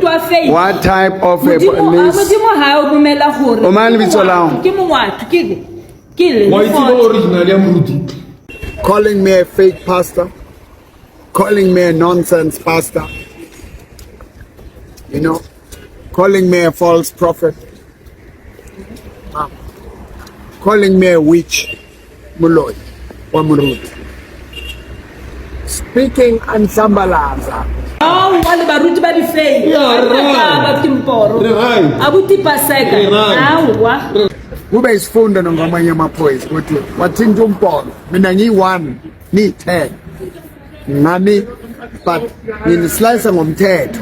What type of a police? Calling me a fake pastor, calling me a nonsense pastor, you know, calling me a false prophet, calling me a witch, Muloi, or Murut. Speaking Ansambalaza. Oh, wale baruti ba difei. Yeah, right. Abuti paseka. Awa. Kube isifunda ngamanye amaphoyisa ukuthi wathinta umpolo mina ngiyi1 ni 10 ngani but nginislice ngomthetho.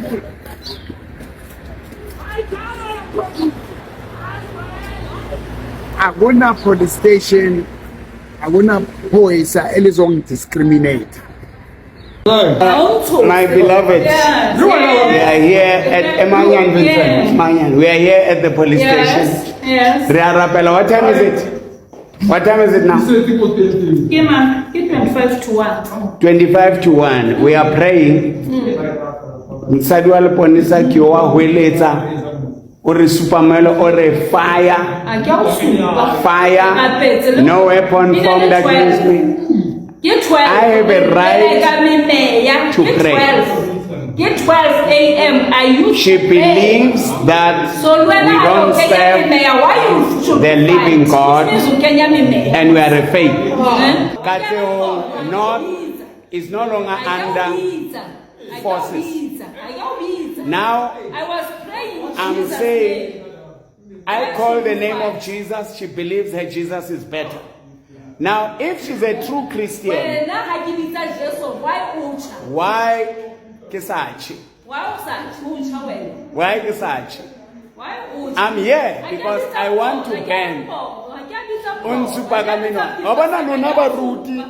Akuna police station, akuna phoyisa elizongidiscriminate. My beloved, Yes. we are here at Emanyan. We are here at the police station. Yes. What time is it? What time is it now? 25 to 1. 25 to 1. We are praying. Msadi wale ponisa kiwa hueleza ore supermelo ore fire. Fire. No weapon formed against me. I have a right to pray. Get 12 a.m. She believes that we don't serve the living God and we are a fake. Kateo North is no longer under forces. Now I'm saying I call the name of Jesus. She believes her Jesus is better. Now, if she's a true Christian, why Kisachi? Why Kisachi? I'm here because I want to ban Unsupagamino. Obana nonaba ruti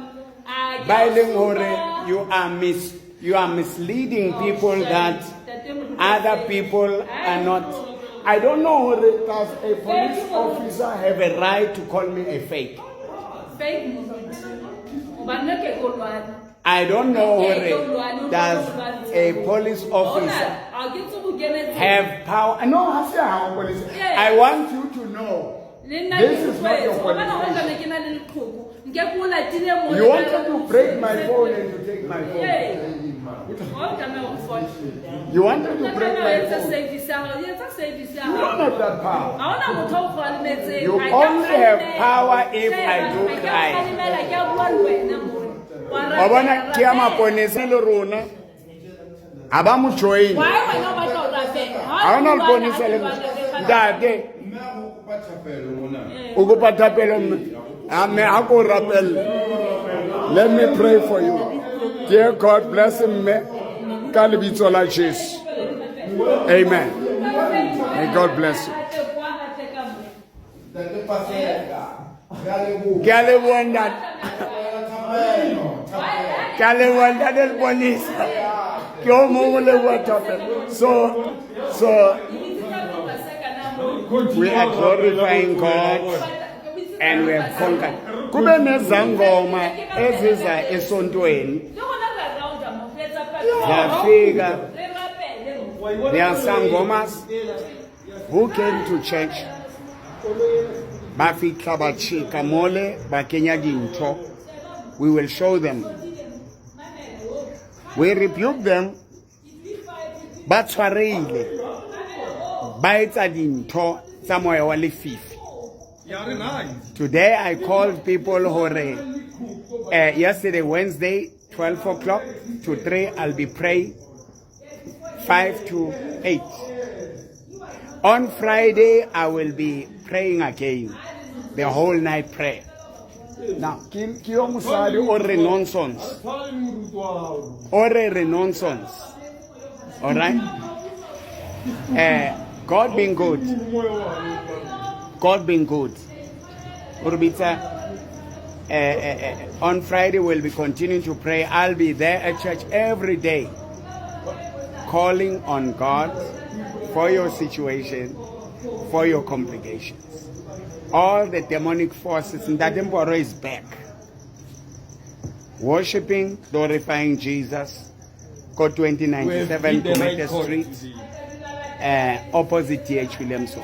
you are misleading people that other people are not. I don't know does a police officer have a right to call me a fake? I don't know does a police officer have power? No, I want you to know this is not your police station. You wanted to break my phone and to take my phone. You wanted to break my phone. You don't have that power. You only have power if I do crime. Obana kiama ponese lo rona. Abamu join. Aona lo ponese le. Dade. Ukupata pelo. Ame ako rappel. Let me pray for you. Dear God, bless him. Kalibito like Jesus. Amen. May God bless you. So we are glorifying God and we have conquered. Kube nezangoma eziza esontweni. There are sangomas who came to church. Bafika bachika mole bakenya dinto. We will show them. We rebuke them. Batwareile. Baita dinto somewhere wale fifi. Today I called people who yesterday Wednesday 12 o'clock to 3 I'll be praying 5 to 8. On Friday I will be praying again the whole night prayer. Now kiyo musali ore nonsense. Ore nonsense. All right? God being good. God being good. Urbita, on Friday we'll be continuing to pray. I'll be there at church every day, calling on God for your situation, for your complications. All the demonic forces in that emperor is back. Worshipping, glorifying Jesus. Go 2097 Cometa Street. opposite DH Williamson.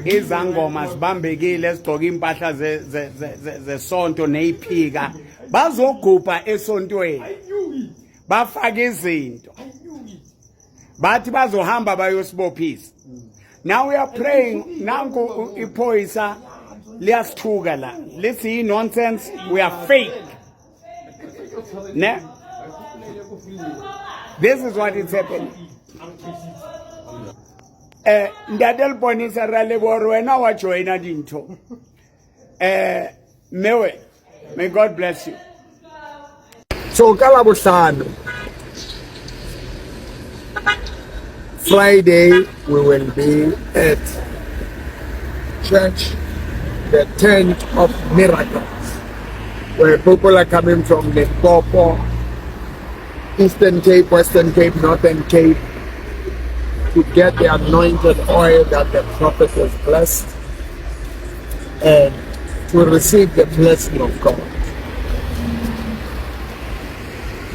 Izangoma sibambekile esigcoka impahla zesonto neyiphika bazogubha esontweni bafaka izinto bathi bazohamba bayosibophisa. Now we are praying nanku iphoyisa liyasithuka la lithi nonsense, we are fake. Ne? This is what is happening. Ndadel bonisa rale wena wa joina dinto. Mewe, may God bless you. So Kalabusan, Friday we will be at church, the Tent of Miracles, where people are coming from the Limpopo, Eastern Cape, Western Cape, Northern Cape, to get the anointed oil that the prophet has blessed and to receive the blessing of God.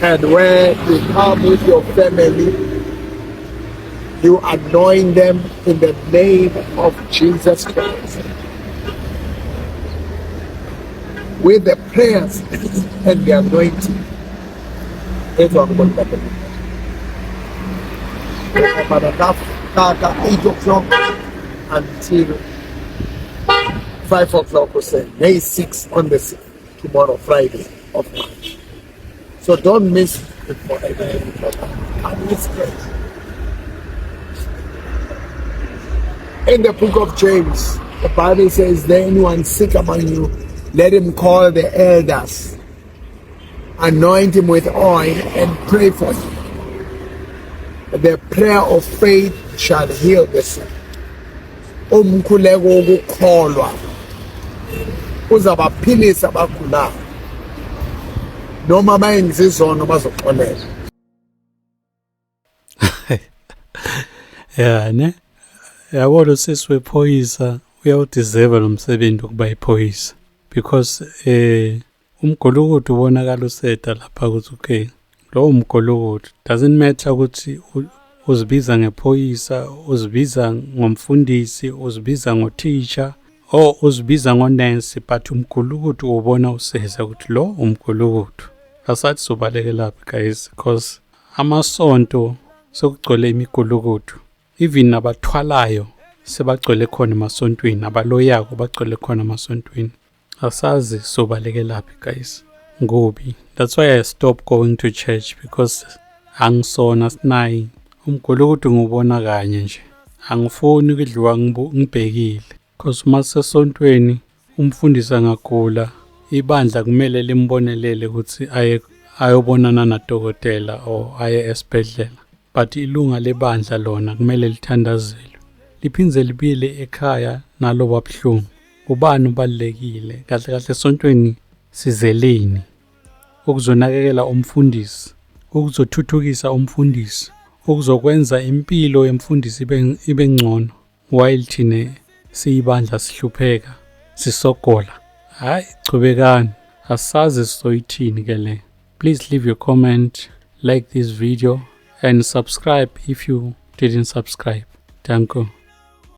And when you come with your family, you anoint them in the name of Jesus Christ with the prayers and the anointing. It's what we're going to do. About 8 o'clock until 5 o'clock or so. May 6 on the 6th, tomorrow, Friday of March. So don't miss it for anything. In the book of James, the Bible says, "Is there anyone sick among you? Let him call the elders, anoint him with oil, and pray for him. The prayer of faith shall heal the sick." Umkhuleko ukukholwa uzabaphilisa abagulayo noma bayenze izono bazoxolela. Yeah, ne? Yabona sisi wephoyisa uyawudeserve lo msebenzi ukuba iphoyisa because umgulukudu ubonakala useta lapha ukuthi okay lo mgulukudu doesn't matter ukuthi uzibiza ngephoyisa, uzibiza ngomfundisi, uzibiza ngoteacher or uzibiza ngonensi, but umgulukudu ubona useza ukuthi lo umgulukudu. Asathi sobaleke lapha guys because amasonto sokugcwele imigulukudu, even nabathwalayo sebagcwele khona emasontweni, abaloyako bagcwele khona emasontweni. Asazi sobaleke lapha guys ngobi. That's why I stopped going to church because angisona sinayi umgulukudu ngubona kanye nje, angifuni ukudliwa ngibhekile because masesontweni umfundisi angagula ibandla kumele limbonelele ukuthi ayobonana nadokotela or aye esibhedlela, but ilunga lebandla lona kumele lithandazelwe liphindze libile ekhaya nalo babhlungu. Ubani ubalekile kahle kahle esontweni sizeleni ukuzonakekela umfundisi, ukuzothuthukisa umfundisi, ukuzokwenza impilo yemfundisi ibe ngcono, while thine siyibandla sihlupheka sisogola. Hayi chubekani, asazi soyithini ke le. Please leave your comment, like this video and subscribe if you didn't subscribe. Thank you.